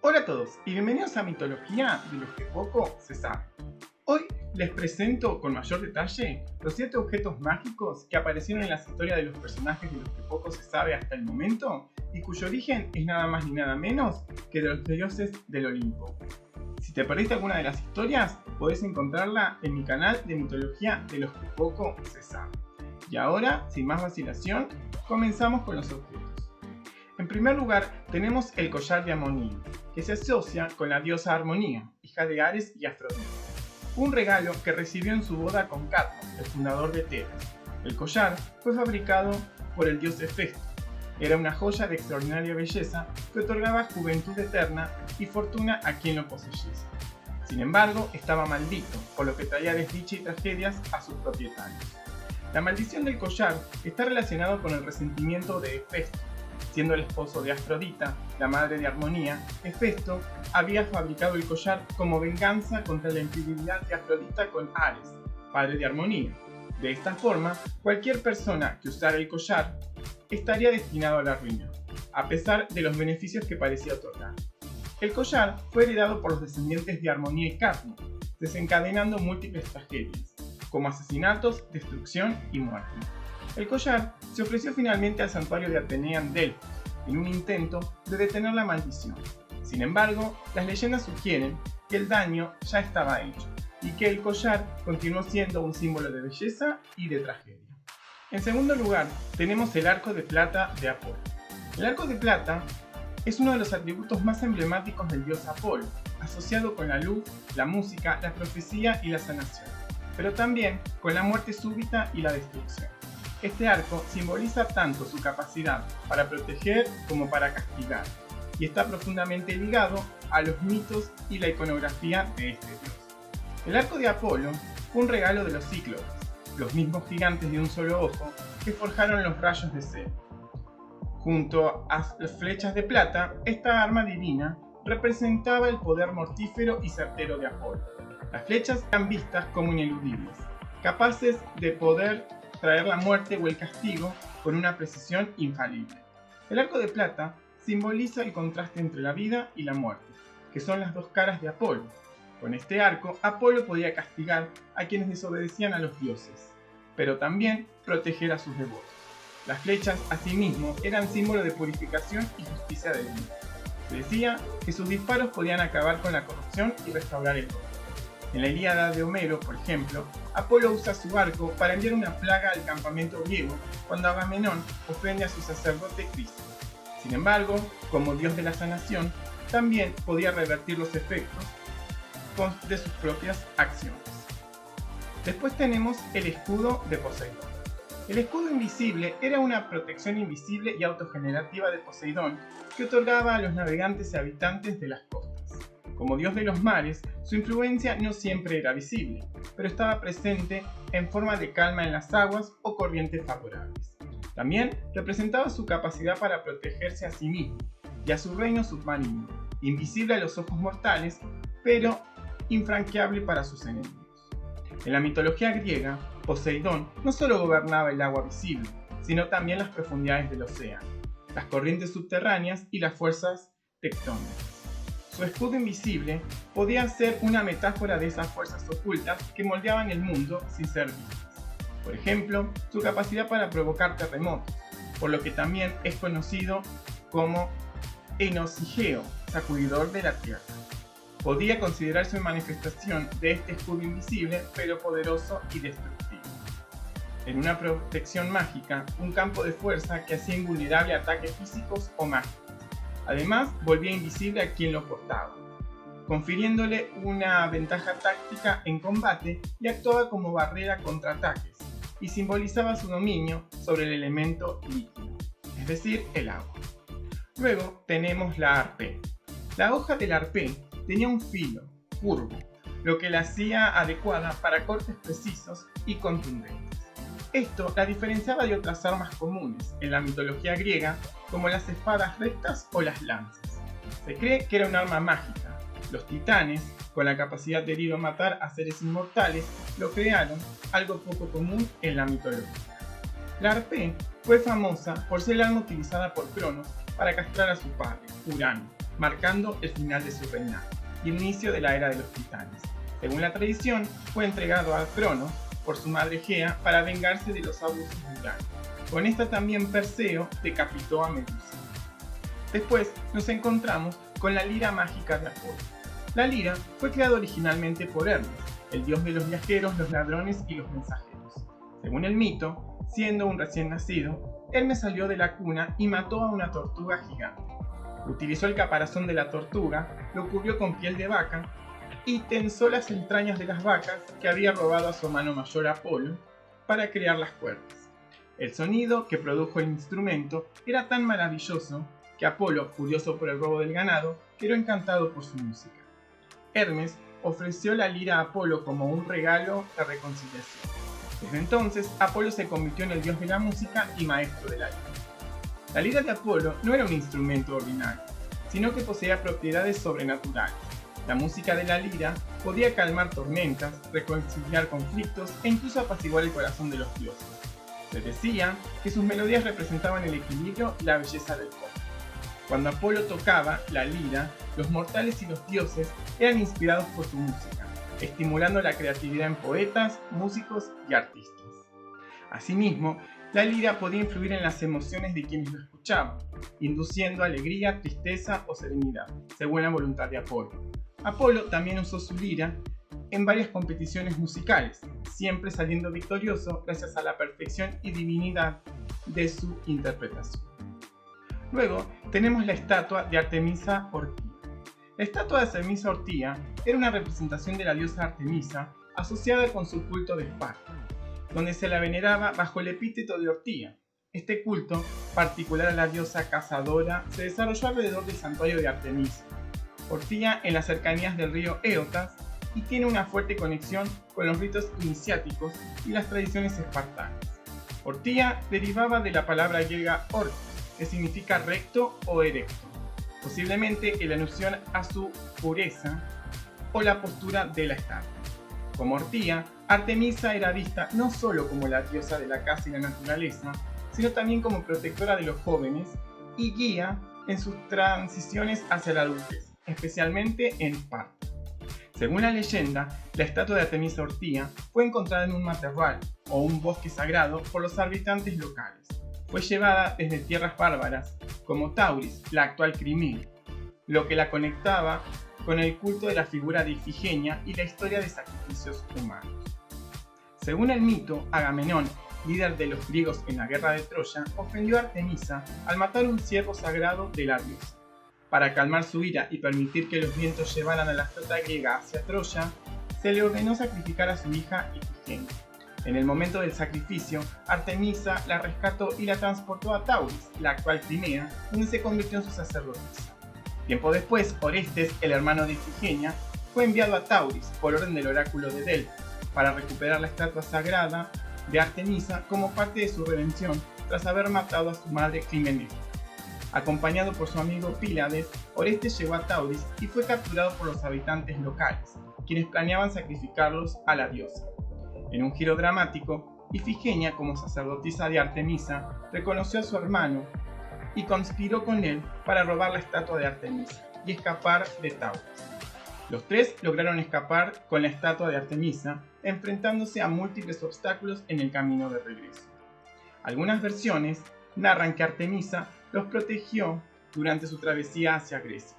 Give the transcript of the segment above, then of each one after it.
Hola a todos y bienvenidos a Mitología de los que poco se sabe. Hoy les presento con mayor detalle los 7 objetos mágicos que aparecieron en las historias de los personajes de los que poco se sabe hasta el momento y cuyo origen es nada más ni nada menos que de los dioses del Olimpo. Si te perdiste alguna de las historias, podés encontrarla en mi canal de Mitología de los que poco se sabe. Y ahora, sin más vacilación, comenzamos con los objetos. En primer lugar, tenemos el collar de Armonía, que se asocia con la diosa Armonía, hija de Ares y Afrodita. Un regalo que recibió en su boda con Cadmo, el fundador de Tebas. El collar fue fabricado por el dios Hefesto. Era una joya de extraordinaria belleza que otorgaba juventud eterna y fortuna a quien lo poseyese. Sin embargo, estaba maldito, por lo que traía desdicha y tragedias a sus propietarios. La maldición del collar está relacionado con el resentimiento de Hefesto. Siendo el esposo de Afrodita, la madre de Armonía, Hefesto había fabricado el collar como venganza contra la infidelidad de Afrodita con Ares, padre de Armonía. De esta forma, cualquier persona que usara el collar estaría destinado a la ruina, a pesar de los beneficios que parecía otorgar. El collar fue heredado por los descendientes de Armonía y Cadmo, desencadenando múltiples tragedias, como asesinatos, destrucción y muerte. El collar se ofreció finalmente al santuario de Atenea en Delfos, en un intento de detener la maldición. Sin embargo, las leyendas sugieren que el daño ya estaba hecho y que el collar continuó siendo un símbolo de belleza y de tragedia. En segundo lugar, tenemos el arco de plata de Apolo. El arco de plata es uno de los atributos más emblemáticos del dios Apolo, asociado con la luz, la música, la profecía y la sanación, pero también con la muerte súbita y la destrucción. Este arco simboliza tanto su capacidad para proteger como para castigar, y está profundamente ligado a los mitos y la iconografía de este dios. El arco de Apolo fue un regalo de los cíclopes, los mismos gigantes de un solo ojo que forjaron los rayos de Zeus. Junto a las flechas de plata, esta arma divina representaba el poder mortífero y certero de Apolo. Las flechas eran vistas como ineludibles, capaces de poder traer la muerte o el castigo con una precisión infalible. El arco de plata simboliza el contraste entre la vida y la muerte, que son las dos caras de Apolo. Con este arco, Apolo podía castigar a quienes desobedecían a los dioses, pero también proteger a sus devotos. Las flechas, asimismo, eran símbolo de purificación y justicia divina. Se decía que sus disparos podían acabar con la corrupción y restaurar el orden. En la Ilíada de Homero, por ejemplo, Apolo usa su arco para enviar una plaga al campamento griego cuando Agamenón ofende a su sacerdote Cristo. Sin embargo, como dios de la sanación, también podía revertir los efectos de sus propias acciones. Después tenemos el escudo de Poseidón. El escudo invisible era una protección invisible y autogenerativa de Poseidón que otorgaba a los navegantes y habitantes de las costas. Como dios de los mares, su influencia no siempre era visible, pero estaba presente en forma de calma en las aguas o corrientes favorables. También representaba su capacidad para protegerse a sí mismo y a su reino submarino, invisible a los ojos mortales, pero infranqueable para sus enemigos. En la mitología griega, Poseidón no solo gobernaba el agua visible, sino también las profundidades del océano, las corrientes subterráneas y las fuerzas tectónicas. Su escudo invisible podía ser una metáfora de esas fuerzas ocultas que moldeaban el mundo sin ser vistas. Por ejemplo, su capacidad para provocar terremotos, por lo que también es conocido como Enosigeo, sacudidor de la tierra. Podía considerarse una manifestación de este escudo invisible, pero poderoso y destructivo. En una protección mágica, un campo de fuerza que hacía invulnerable a ataques físicos o mágicos. Además, volvía invisible a quien lo portaba, confiriéndole una ventaja táctica en combate y actuaba como barrera contra ataques, y simbolizaba su dominio sobre el elemento líquido, es decir, el agua. Luego tenemos la arpé. La hoja del arpé tenía un filo curvo, lo que la hacía adecuada para cortes precisos y contundentes. Esto la diferenciaba de otras armas comunes en la mitología griega, como las espadas rectas o las lanzas. Se cree que era un arma mágica. Los titanes, con la capacidad de herir o matar a seres inmortales, lo crearon, algo poco común en la mitología. La arpé fue famosa por ser el arma utilizada por Cronos para castrar a su padre, Urano, marcando el final de su reinado y el inicio de la era de los titanes. Según la tradición, fue entregado a Cronos por su madre Gea para vengarse de los abusos de Urano. Con esta también Perseo decapitó a Medusa. Después nos encontramos con la lira mágica de Apolo. La lira fue creada originalmente por Hermes, el dios de los viajeros, los ladrones y los mensajeros. Según el mito, siendo un recién nacido, Hermes salió de la cuna y mató a una tortuga gigante. Utilizó el caparazón de la tortuga, lo cubrió con piel de vaca y tensó las entrañas de las vacas que había robado a su hermano mayor Apolo para crear las cuerdas. El sonido que produjo el instrumento era tan maravilloso que Apolo, furioso por el robo del ganado, quedó encantado por su música. Hermes ofreció la lira a Apolo como un regalo de reconciliación. Desde entonces, Apolo se convirtió en el dios de la música y maestro de la lira. La lira de Apolo no era un instrumento ordinario, sino que poseía propiedades sobrenaturales. La música de la lira podía calmar tormentas, reconciliar conflictos e incluso apaciguar el corazón de los dioses. Se decía que sus melodías representaban el equilibrio y la belleza del cosmos. Cuando Apolo tocaba la lira, los mortales y los dioses eran inspirados por su música, estimulando la creatividad en poetas, músicos y artistas. Asimismo, la lira podía influir en las emociones de quienes lo escuchaban, induciendo alegría, tristeza o serenidad, según la voluntad de Apolo. Apolo también usó su lira en varias competiciones musicales, siempre saliendo victorioso gracias a la perfección y divinidad de su interpretación. Luego tenemos la estatua de Artemisa Ortía. La estatua de Artemisa Ortía era una representación de la diosa Artemisa asociada con su culto de Esparta, donde se la veneraba bajo el epíteto de Ortía. Este culto, particular a la diosa cazadora, se desarrolló alrededor del santuario de Artemisa Ortía en las cercanías del río Éotas y tiene una fuerte conexión con los ritos iniciáticos y las tradiciones espartanas. Ortía derivaba de la palabra griega ortos, que significa recto o erecto, posiblemente en alusión a su pureza o la postura de la estatua. Como Ortía, Artemisa era vista no solo como la diosa de la caza y la naturaleza, sino también como protectora de los jóvenes y guía en sus transiciones hacia la adultez, especialmente en Esparta. Según la leyenda, la estatua de Artemisa Ortía fue encontrada en un matorral o un bosque sagrado por los habitantes locales. Fue llevada desde tierras bárbaras, como Tauris, la actual Crimea, lo que la conectaba con el culto de la figura de Ifigenia y la historia de sacrificios humanos. Según el mito, Agamenón, líder de los griegos en la guerra de Troya, ofendió a Artemisa al matar un ciervo sagrado de la diosa. Para calmar su ira y permitir que los vientos llevaran a la flota griega hacia Troya, se le ordenó sacrificar a su hija Ifigenia. En el momento del sacrificio, Artemisa la rescató y la transportó a Tauris, la actual Crimea, donde se convirtió en su sacerdotisa. Tiempo después, Orestes, el hermano de Ifigenia, fue enviado a Tauris por orden del oráculo de Delfos para recuperar la estatua sagrada de Artemisa como parte de su redención tras haber matado a su madre Clitemnestra. Acompañado por su amigo Pílades, Orestes llegó a Tauris y fue capturado por los habitantes locales, quienes planeaban sacrificarlos a la diosa. En un giro dramático, Ifigenia, como sacerdotisa de Artemisa, reconoció a su hermano y conspiró con él para robar la estatua de Artemisa y escapar de Tauris. Los tres lograron escapar con la estatua de Artemisa, enfrentándose a múltiples obstáculos en el camino de regreso. Algunas versiones narran que Artemisa los protegió durante su travesía hacia Grecia.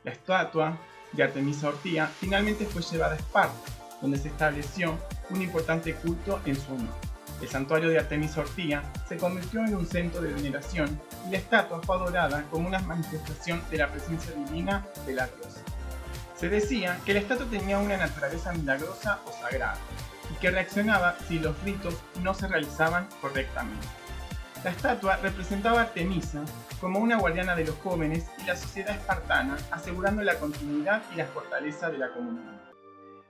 La estatua de Artemisa Ortía finalmente fue llevada a Esparta, donde se estableció un importante culto en su honor. El santuario de Artemisa Ortía se convirtió en un centro de veneración y la estatua fue adorada como una manifestación de la presencia divina de la diosa. Se decía que la estatua tenía una naturaleza milagrosa o sagrada y que reaccionaba si los ritos no se realizaban correctamente. La estatua representaba a Artemisa como una guardiana de los jóvenes y la sociedad espartana, asegurando la continuidad y la fortaleza de la comunidad.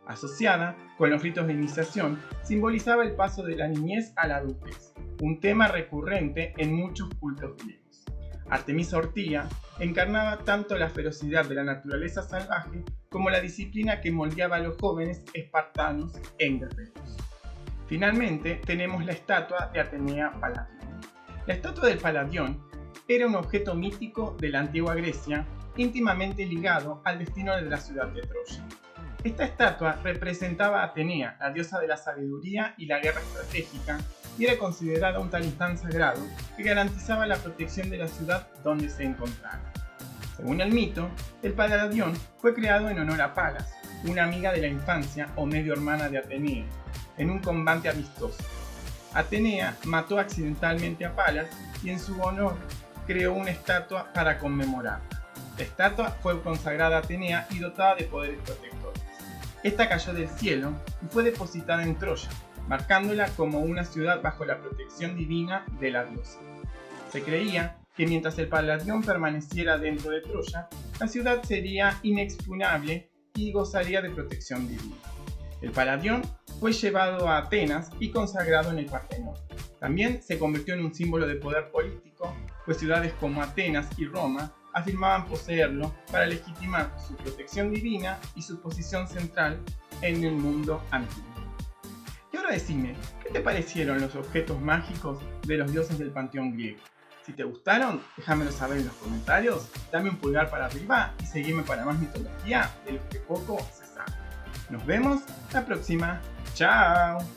Asociada con los ritos de iniciación, simbolizaba el paso de la niñez a la adultez, un tema recurrente en muchos cultos griegos. Artemisa Ortía encarnaba tanto la ferocidad de la naturaleza salvaje como la disciplina que moldeaba a los jóvenes espartanos en guerreros. Finalmente tenemos la estatua de Atenea Paladión. La estatua del Paladión era un objeto mítico de la antigua Grecia íntimamente ligado al destino de la ciudad de Troya. Esta estatua representaba a Atenea, la diosa de la sabiduría y la guerra estratégica, y era considerada un talismán sagrado que garantizaba la protección de la ciudad donde se encontrara. Según el mito, el Paladión fue creado en honor a Palas, una amiga de la infancia o medio hermana de Atenea, en un combate amistoso. Atenea mató accidentalmente a Palas y en su honor creó una estatua para conmemorarla. La estatua fue consagrada a Atenea y dotada de poderes protectores. Esta cayó del cielo y fue depositada en Troya, marcándola como una ciudad bajo la protección divina de la diosa. Se creía que mientras el Paladión permaneciera dentro de Troya, la ciudad sería inexpugnable y gozaría de protección divina. El Paladión fue llevado a Atenas y consagrado en el Partenón. También se convirtió en un símbolo de poder político, pues ciudades como Atenas y Roma afirmaban poseerlo para legitimar su protección divina y su posición central en el mundo antiguo. Y ahora decime, ¿qué te parecieron los objetos mágicos de los dioses del panteón griego? Si te gustaron, déjamelo saber en los comentarios, dame un pulgar para arriba y seguime para más mitología de lo que poco se sabe. Nos vemos la próxima. ¡Chao!